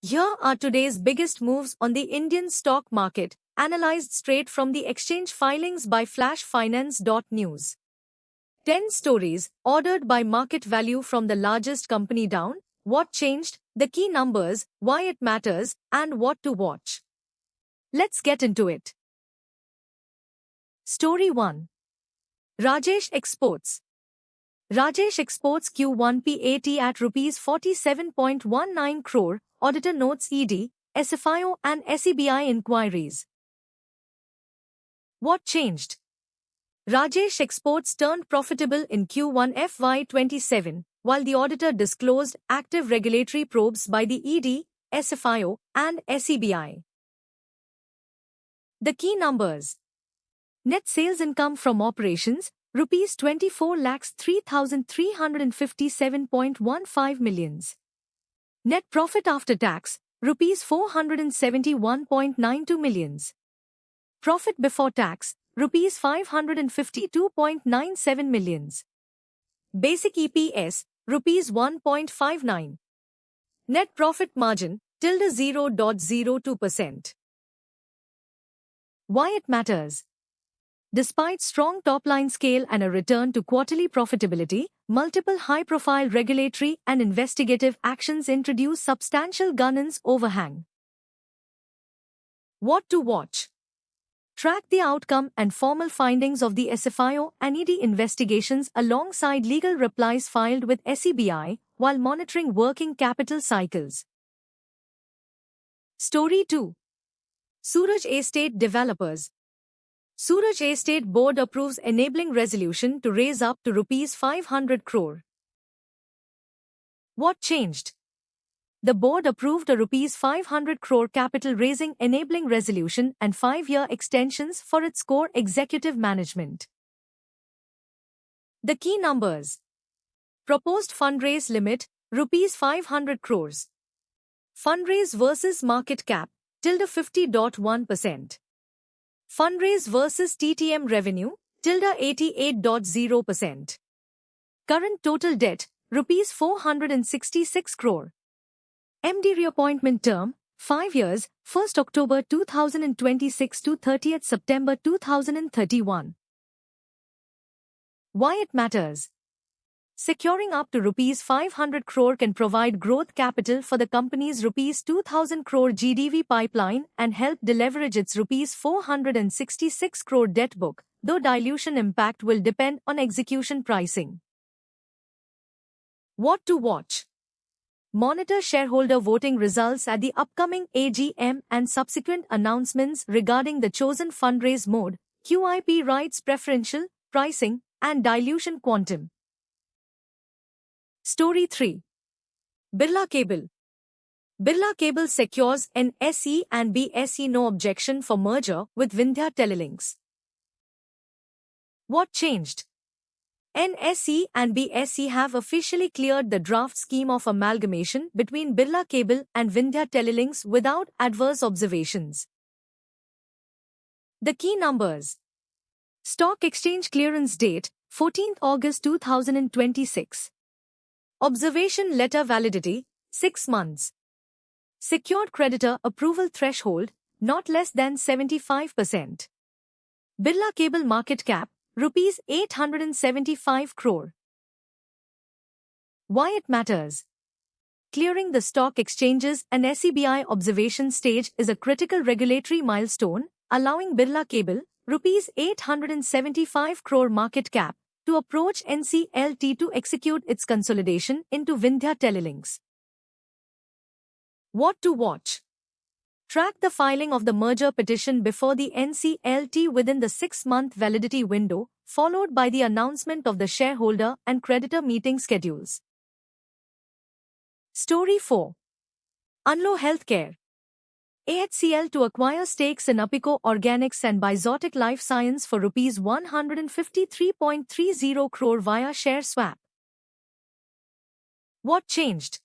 Here are today's biggest moves on the Indian stock market, analyzed straight from the exchange filings by flashfinance.news. 10 stories, ordered by market value from the largest company down, what changed, the key numbers, why it matters, and what to watch. Let's get into it. Story 1. Rajesh Exports. Rajesh Exports Q1 PAT at Rs 47.19 crore, auditor notes ED, SFIO and SEBI inquiries. What changed? Rajesh Exports turned profitable in Q1 FY27, while the auditor disclosed active regulatory probes by the ED, SFIO, and SEBI. The key numbers. Net sales income from operations, Rs 24,03,357.15 millions. Net profit after tax, Rs 471.92 millions. Profit before tax, Rs 552.97 millions. Basic EPS, Rs 1.59. Net profit margin, -0.02%. Why it matters? Despite strong top-line scale and a return to quarterly profitability, multiple high-profile regulatory and investigative actions introduce substantial governance overhang. What to watch? Track the outcome and formal findings of the SFIO and ED investigations alongside legal replies filed with SEBI while monitoring working capital cycles. Story 2. Suraj Estate Developers. Suraj Estate Board approves enabling resolution to raise up to Rs 500 crore. What changed? The board approved a Rs 500 crore capital raising enabling resolution and 5-year extensions for its core executive management. The key numbers. Proposed fundraise limit, Rs 500 crores. Fundraise versus market cap, -50.1%. Fundraise versus TTM revenue, -88.0%. Current total debt, Rs 466 crore. MD reappointment term, 5 years, 1st October 2026 to 30th September 2031. Why it matters? Securing up to Rs 500 crore can provide growth capital for the company's Rs 2,000 crore GDV pipeline and help deleverage its Rs 466 crore debt book, though dilution impact will depend on execution pricing. What to watch? Monitor shareholder voting results at the upcoming AGM and subsequent announcements regarding the chosen fundraise mode, QIP rights preferential, pricing, and dilution quantum. Story 3. Birla Cable. Birla Cable secures NSE and BSE no objection for merger with Vindhya Telelinks. What changed? NSE and BSE have officially cleared the draft scheme of amalgamation between Birla Cable and Vindhya Telelinks without adverse observations. The key numbers. Stock exchange clearance date, 14th August 2026. Observation letter validity, 6 months. Secured creditor approval threshold, not less than 75%. Birla Cable market cap, Rs 875 crore. Why it matters? Clearing the stock exchanges and SEBI observation stage is a critical regulatory milestone, allowing Birla Cable, Rs 875 crore market cap, to approach NCLT to execute its consolidation into Vindhya Telelinks. What to watch? Track the filing of the merger petition before the NCLT within the 6-month validity window, followed by the announcement of the shareholder and creditor meeting schedules. Story 4. Anlo Healthcare. AHCL to acquire stakes in Apico Organics and Bizotic Life Science for Rs 153.30 crore via share swap. What changed?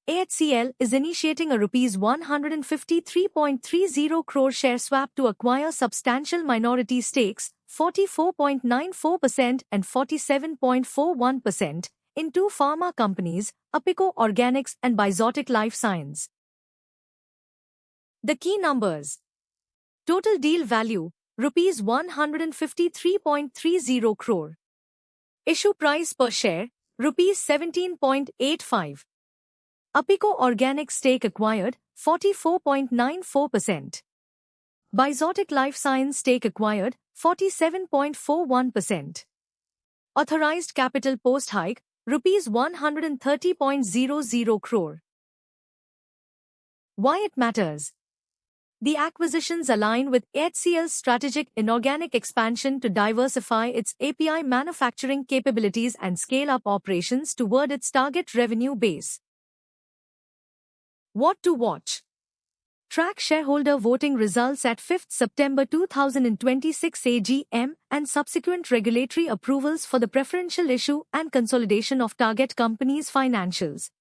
AHCL is initiating a Rs 153.30 crore share swap to acquire substantial minority stakes, 44.94% and 47.41%, in two pharma companies, Apico Organics and Bizotic Life Science. The key numbers. Total deal value, rupees 153.30 crore. Issue price per share, rupees 17.85. Apico Organic stake acquired, 44.94%. Bizotic Life Science stake acquired, 47.41%. Authorized capital post-hike, rupees 130.00 crore. Why it matters? The acquisitions align with HCL's strategic inorganic expansion to diversify its API manufacturing capabilities and scale up operations toward its target revenue base. What to watch? Track shareholder voting results at 5th September 2026 AGM and subsequent regulatory approvals for the preferential issue and consolidation of target companies' financials.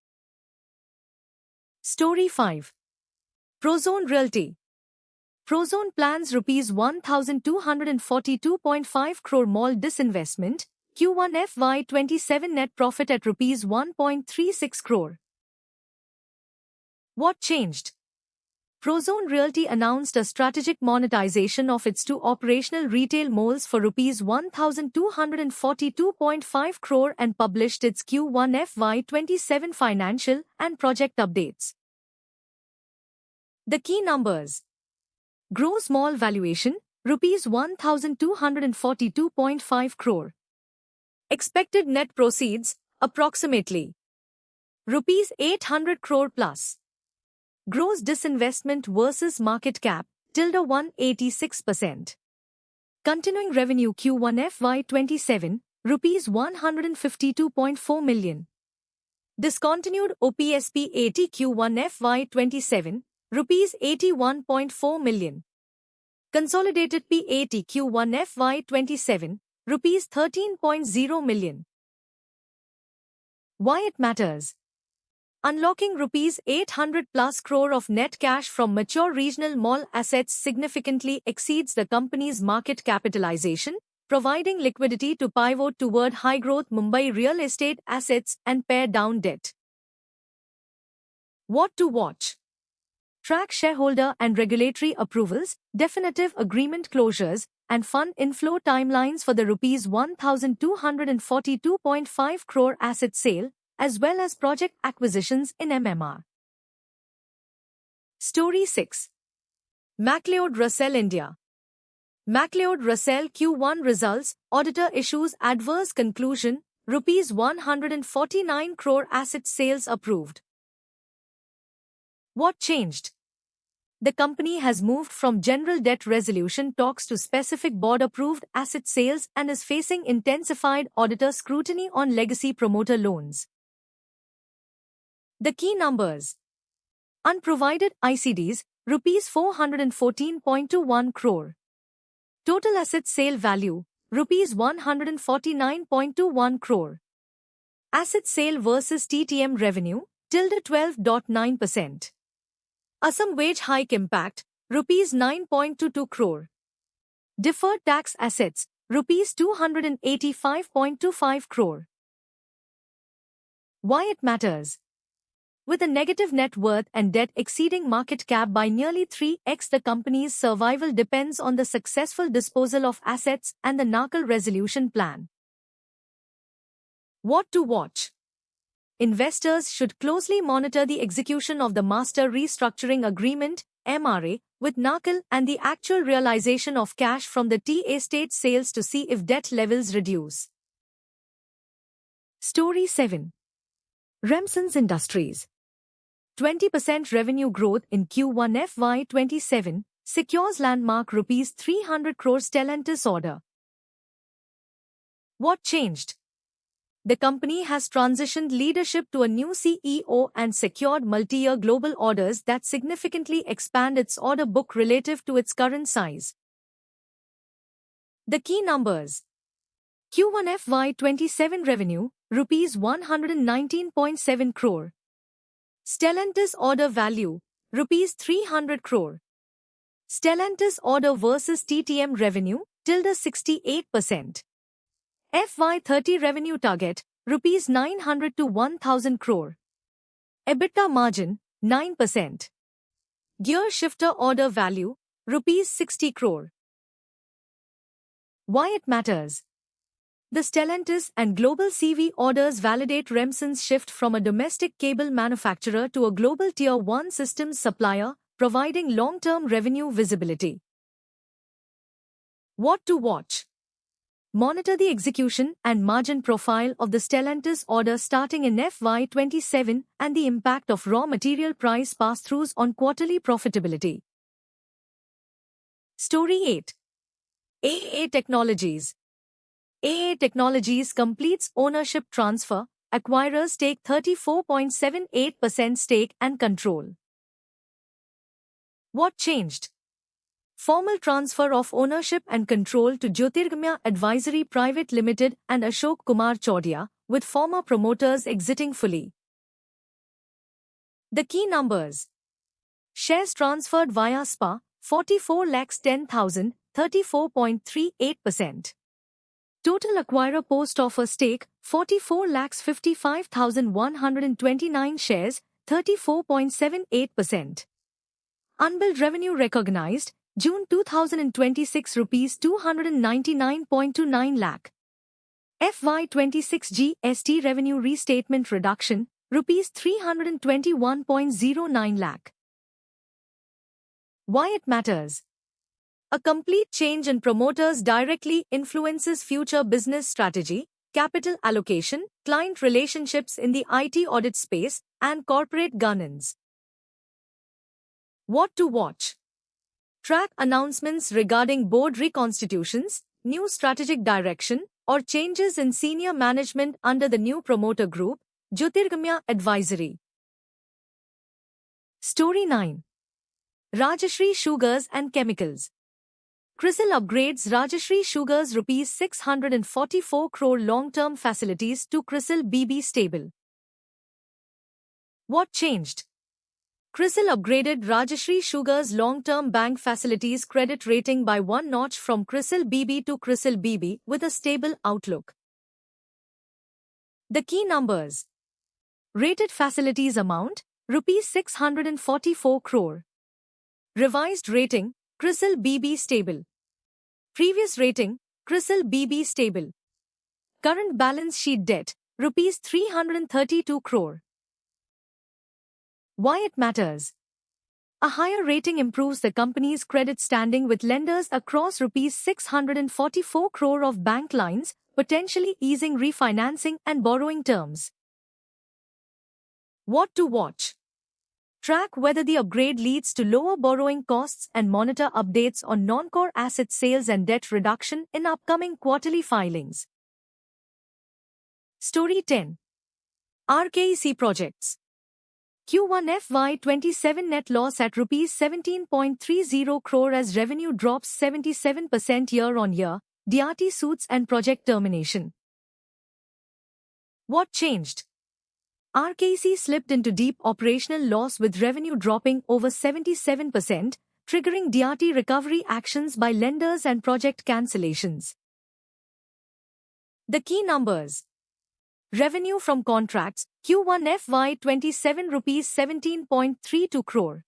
Story 5. Prozone Realty. Prozone plans rupees 1,242.5 crore mall disinvestment, Q1 FY27 net profit at rupees 1.36 crore. What changed? Prozone Realty announced a strategic monetization of its two operational retail malls for rupees 1,242.5 crore and published its Q1 FY27 financial and project updates. The key numbers. Gross mall valuation, rupees 1,242.5 crore. Expected net proceeds, approximately rupees 800 crore plus. Gross disinvestment versus market cap, -186%. Continuing revenue Q1 FY27, rupees 152.4 million. Discontinued OPSP 80 Q1 FY27, rupees 81.4 million. Consolidated PAT Q1 FY27, rupees 13.0 million. Why it matters? Unlocking rupees 800 plus crore of net cash from mature regional mall assets significantly exceeds the company's market capitalization, providing liquidity to pivot toward high-growth Mumbai real estate assets and pare down debt. What to watch? Track shareholder and regulatory approvals, definitive agreement closures, and fund inflow timelines for the rupees 1,242.5 crore asset sale, as well as project acquisitions in MMR. Story 6. MacLeod Russell India. MacLeod Russell Q1 results, auditor issues adverse conclusion, rupees 149 crore asset sales approved. What changed? The company has moved from general debt resolution talks to specific board-approved asset sales and is facing intensified auditor scrutiny on legacy promoter loans. The key numbers. Unprovided ICDs, rupees 414.21 crore. Total asset sale value, rupees 149.21 crore. Asset sale versus TTM revenue, -12.9%. Assam wage hike impact, rupees 9.22 crore. Deferred tax assets, rupees 285.25 crore. Why it matters? With a negative net worth and debt exceeding market cap by nearly 3x, the company's survival depends on the successful disposal of assets and the NARCL resolution plan. What to watch? Investors should closely monitor the execution of the Master Restructuring Agreement, MRA, with NARCL and the actual realization of cash from the tea estate sales to see if debt levels reduce. Story 7. Remsons Industries. 20% revenue growth in Q1 FY27 secures landmark rupees 300 crore Stellantis order. What changed? The company has transitioned leadership to a new CEO and secured multi-year global orders that significantly expand its order book relative to its current size. The key numbers. Q1 FY27 revenue, rupees 119.7 crore. Stellantis order value, rupees 300 crore. Stellantis order versus TTM revenue, -68%. FY30 revenue target, rupees 900 to 1,000 crore. EBITDA margin, 9%. Gear shifter order value, rupees 60 crore. Why it matters? The Stellantis and Global CV orders validate Remsen's shift from a domestic cable manufacturer to a global Tier 1 systems supplier, providing long-term revenue visibility. What to watch? Monitor the execution and margin profile of the Stellantis order starting in FY27 and the impact of raw material price pass-throughs on quarterly profitability. Story 8. AA Technologies. AA Technologies completes ownership transfer, acquirers take 34.78% stake and control. What changed? Formal transfer of ownership and control to Jyotirgamya Advisory Private Limited and Ashok Kumar Chaudia, with former promoters exiting fully. The key numbers. Shares transferred via SPA, 44,10,000, 34.38%. Total acquirer post-offer stake, 44,55,129 shares, 34.78%. Unbilled revenue recognized, June 2026 rupees 299.29 lakh. FY26 GST revenue restatement reduction, rupees 321.09 lakh. Why it matters? A complete change in promoters directly influences future business strategy, capital allocation, client relationships in the IT audit space, and corporate governance. What to watch? Track announcements regarding board reconstitutions, new strategic direction, or changes in senior management under the new promoter group, Jyotirgamya Advisory. Story 9. Rajashri Sugars and Chemicals. CRISIL upgrades Rajashri Sugars rupees 644 crore long-term facilities to CRISIL BB stable. What changed? CRISIL upgraded Rajashri Sugars long-term bank facilities credit rating by one notch from CRISIL BB to CRISIL BB with a stable outlook. The key numbers. Rated facilities amount, rupees 644 crore. Revised rating, CRISIL BB stable. Previous rating, CRISIL BB stable. Current balance sheet debt, rupees 332 crore. Why it matters? A higher rating improves the company's credit standing with lenders across rupees 644 crore of bank lines, potentially easing refinancing and borrowing terms. What to watch? Track whether the upgrade leads to lower borrowing costs and monitor updates on non-core asset sales and debt reduction in upcoming quarterly filings. Story 10. RKEC Projects. Q1 FY27 net loss at rupees 17.30 crore as revenue drops 77% year-on-year, DRT suits and project termination. What changed? RKEC slipped into deep operational loss with revenue dropping over 77%, triggering DRT recovery actions by lenders and project cancellations. The key numbers. Revenue from contracts, Q1 FY27 rupees 17.32 crore.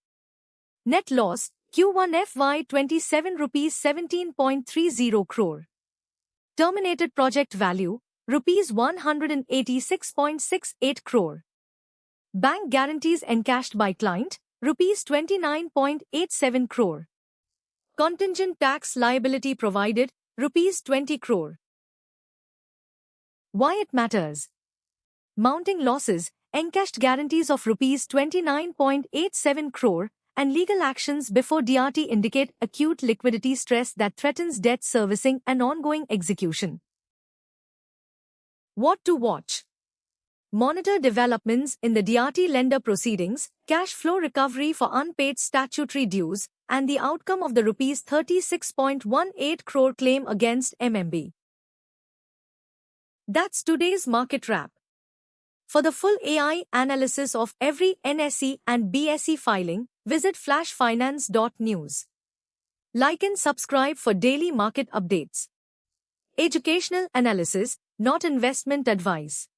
Net loss, Q1 FY27 rupees 17.30 crore. Terminated project value, rupees 186.68 crore. Bank guarantees encashed by client, rupees 29.87 crore. Contingent tax liability provided, rupees 20 crore. Why it matters? Mounting losses, encashed guarantees of rupees 29.87 crore, and legal actions before DRT indicate acute liquidity stress that threatens debt servicing and ongoing execution. What to watch? Monitor developments in the DRT lender proceedings, cash flow recovery for unpaid statutory dues, and the outcome of the rupees 36.18 crore claim against MMB. That's today's market wrap. For the full AI analysis of every NSE and BSE filing, visit flashfinance.news. Like and subscribe for daily market updates. Educational analysis, not investment advice.